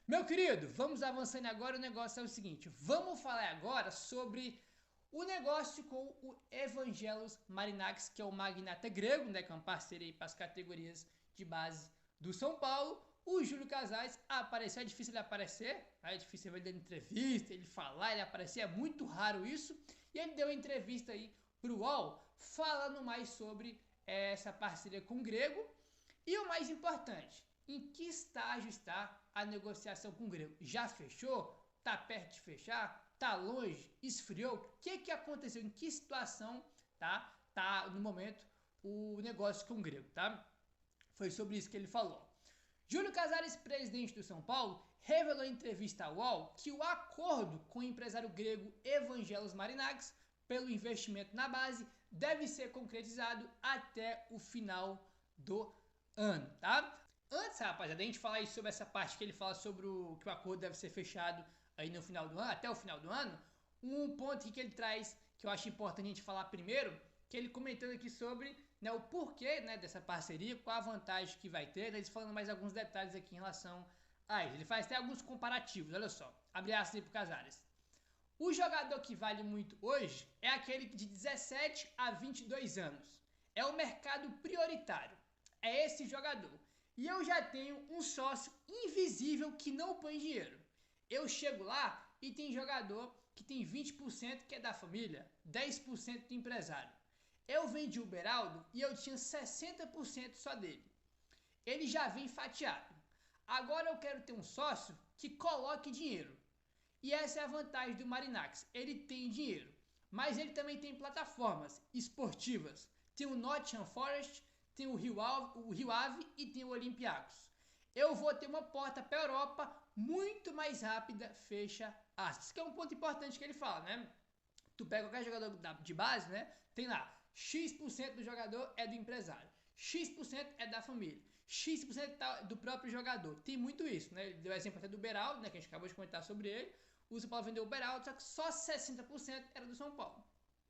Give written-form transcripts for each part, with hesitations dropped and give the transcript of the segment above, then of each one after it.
Meu querido, vamos avançando agora. O negócio é o seguinte: vamos falar agora sobre o negócio com o Evangelos Marinakis, que é o magnata grego, né, que é um parceiro aí para as categorias de base do São Paulo. O Júlio Casares apareceu, é difícil ele aparecer, é difícil ele dar entrevista, ele falar, ele aparecer, é muito raro isso. E ele deu uma entrevista aí pro UOL falando mais sobre essa parceria com o grego. E o mais importante, em que estágio está a negociação com o grego? Já fechou? Está perto de fechar? Está longe? Esfriou? O que aconteceu? Em que situação tá no momento o negócio com o grego, tá? Foi sobre isso que ele falou. Júlio Casares, presidente do São Paulo, revelou em entrevista ao UOL que o acordo com o empresário grego Evangelos Marinakis pelo investimento na base deve ser concretizado até o final do ano, tá? Antes, rapaziada, a gente falar aí sobre essa parte que ele fala sobre que o acordo deve ser fechado aí no final do ano, até o final do ano, um ponto que ele traz que eu acho importante a gente falar primeiro, que ele comentando aqui sobre, né, o porquê, né, dessa parceria, qual a vantagem que vai ter, né, eles falando mais alguns detalhes aqui em relação a isso. Ele faz até alguns comparativos, olha só, abre aspas aí pro Casares. O jogador que vale muito hoje é aquele de 17 a 22 anos. É o mercado prioritário. É esse jogador. E eu já tenho um sócio invisível que não põe dinheiro. Eu chego lá e tem jogador que tem 20% que é da família, 10% do empresário. Eu vendi o Beraldo e eu tinha 60% só dele. Ele já vem fatiado. Agora eu quero ter um sócio que coloque dinheiro. E essa é a vantagem do Marinakis. Ele tem dinheiro, mas ele também tem plataformas esportivas. Tem o Nottingham Forest, tem o Rio Ave e tem o Olympiacos. Eu vou ter uma porta para a Europa muito mais rápida, fecha aspas. Que é um ponto importante que ele fala, né? Tu pega qualquer jogador de base, né? Tem lá, X% do jogador é do empresário, X% é da família, X% do próprio jogador. Tem muito isso, né? Ele deu exemplo até do Beraldo, né? Que a gente acabou de comentar sobre ele. O São Paulo vendeu o Beraldo, só que só 60% era do São Paulo.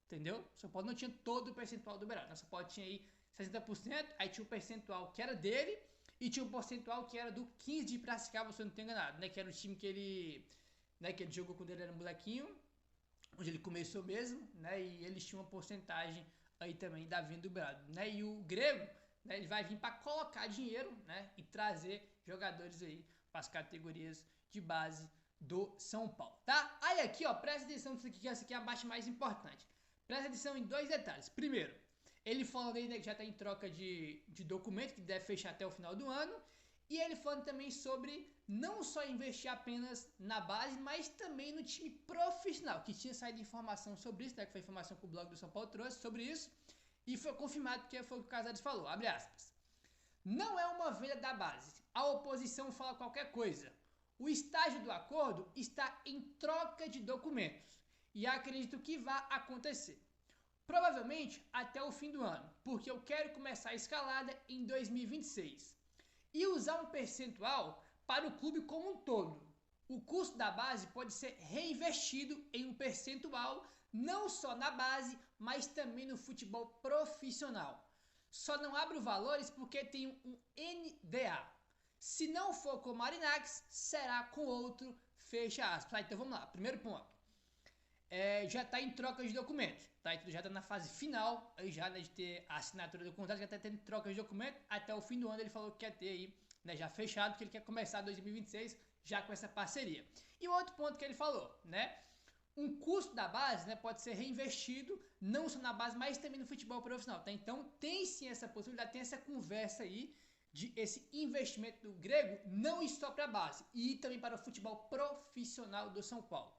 Entendeu? O São Paulo não tinha todo o percentual do Beraldo. O São Paulo tinha aí 60%, aí tinha o percentual que era dele e tinha o percentual que era do 15 de Piracicaba, se eu não tenho enganado, né? Que era o time que ele jogou quando ele era molequinho, onde ele começou mesmo, né? E eles tinham uma porcentagem aí também da venda do Beraldo, né? E o grego, né? Ele vai vir para colocar dinheiro, né? E trazer jogadores aí para as categorias de base do São Paulo, tá? Aí aqui, ó, presta atenção nisso aqui, que essa aqui é a parte mais importante. Presta atenção em dois detalhes. Primeiro, ele falando aí, né, que já está em troca de documento, que deve fechar até o final do ano. E ele falando também sobre não só investir apenas na base, mas também no time profissional, que tinha saído informação sobre isso, né, que foi informação que o blog do São Paulo trouxe sobre isso, e foi confirmado que foi o que o Casares falou, abre aspas. Não é uma venda da base, a oposição fala qualquer coisa. O estágio do acordo está em troca de documentos, e acredito que vai acontecer. Provavelmente até o fim do ano, porque eu quero começar a escalada em 2026 e usar um percentual para o clube como um todo. O custo da base pode ser reinvestido em um percentual não só na base, mas também no futebol profissional. Só não abro valores porque tenho um NDA. Se não for com o Marinakis, será com outro, fecha aspas. Então vamos lá, primeiro ponto. Já está em troca de documentos, tá? Então já está na fase final, aí já, né, de ter a assinatura do contrato, já está tendo troca de documentos. Até o fim do ano ele falou que quer ter aí, né, já fechado, porque ele quer começar 2026 já com essa parceria. E o outro ponto que ele falou, né? Um custo da base, né, pode ser reinvestido não só na base, mas também no futebol profissional, tá? Então tem sim essa possibilidade, tem essa conversa aí de esse investimento do grego não só para a base e também para o futebol profissional do São Paulo,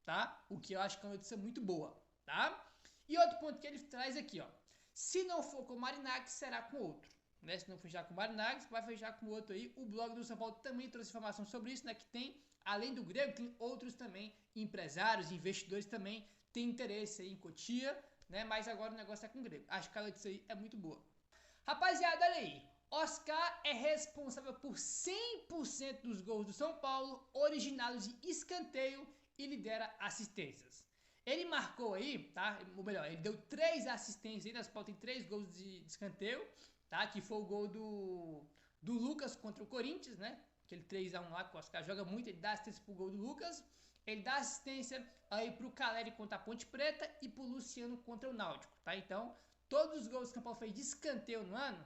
tá? O que eu acho que é uma notícia muito boa, tá? E outro ponto que ele traz aqui, ó. Se não for com o Marinakis, será com outro. Né? Se não fechar com o Marinakis, vai fechar com outro aí. O blog do São Paulo também trouxe informação sobre isso, né? Que tem, além do grego, tem outros também, empresários, investidores também, tem interesse aí em Cotia, né? Mas agora o negócio é com o grego. Acho que a notícia aí é muito boa. Rapaziada, olha aí. Oscar é responsável por 100% dos gols do São Paulo, originados de escanteio, e lidera assistências. Ele marcou aí, tá? Ou melhor, ele deu 3 assistências aí, São Paulo tem 3 gols de escanteio, tá? Que foi o gol do Lucas contra o Corinthians, né? aquele 3x1 lá que o Oscar joga muito, ele dá assistência pro gol do Lucas, ele dá assistência aí pro Caleri contra a Ponte Preta e pro Luciano contra o Náutico, tá? Então, todos os gols que o São Paulo fez de escanteio no ano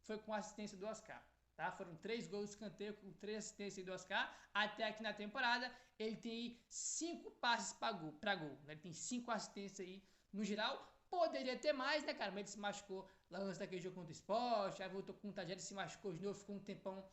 foi com assistência do Oscar, tá? Foram 3 gols de escanteio com 3 assistências do Oscar. Até aqui na temporada, ele tem 5 passes para gol, né? Ele tem 5 assistências aí no geral. Poderia ter mais, né, cara? Mas ele se machucou lá antes daquele jogo contra o Sport, aí voltou com o Tajeres, se machucou de novo, ficou um tempão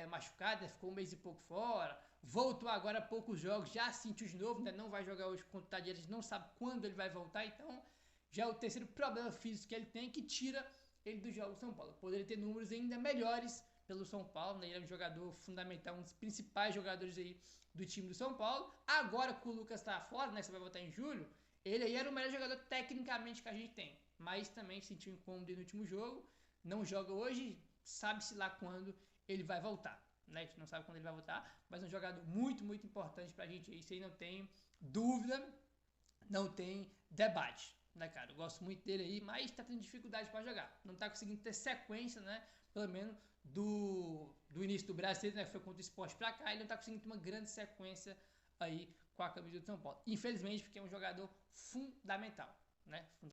machucado, né? Ficou um mês e pouco fora. Voltou agora a poucos jogos, já sentiu de novo, né? Não vai jogar hoje contra o Tajeres, não sabe quando ele vai voltar, então já é o terceiro problema físico que ele tem, que tira ele do jogo do São Paulo. Poderia ter números ainda melhores pelo São Paulo, né? Ele é um jogador fundamental, um dos principais jogadores aí do time do São Paulo. Agora que o Lucas tá fora, né? Você vai voltar em julho, ele aí era o melhor jogador tecnicamente que a gente tem, mas também sentiu incômodo no último jogo, não joga hoje, sabe-se lá quando ele vai voltar, né? A gente não sabe quando ele vai voltar, mas é um jogador muito, muito importante pra gente, isso aí não tem dúvida, não tem debate, né, cara? Eu gosto muito dele aí, mas tá tendo dificuldade para jogar, não tá conseguindo ter sequência, né? Pelo menos do início do Brasileiro, né? Foi contra o Sport pra cá, ele não tá conseguindo ter uma grande sequência aí com a camisa do São Paulo. Infelizmente, porque é um jogador fundamental, né?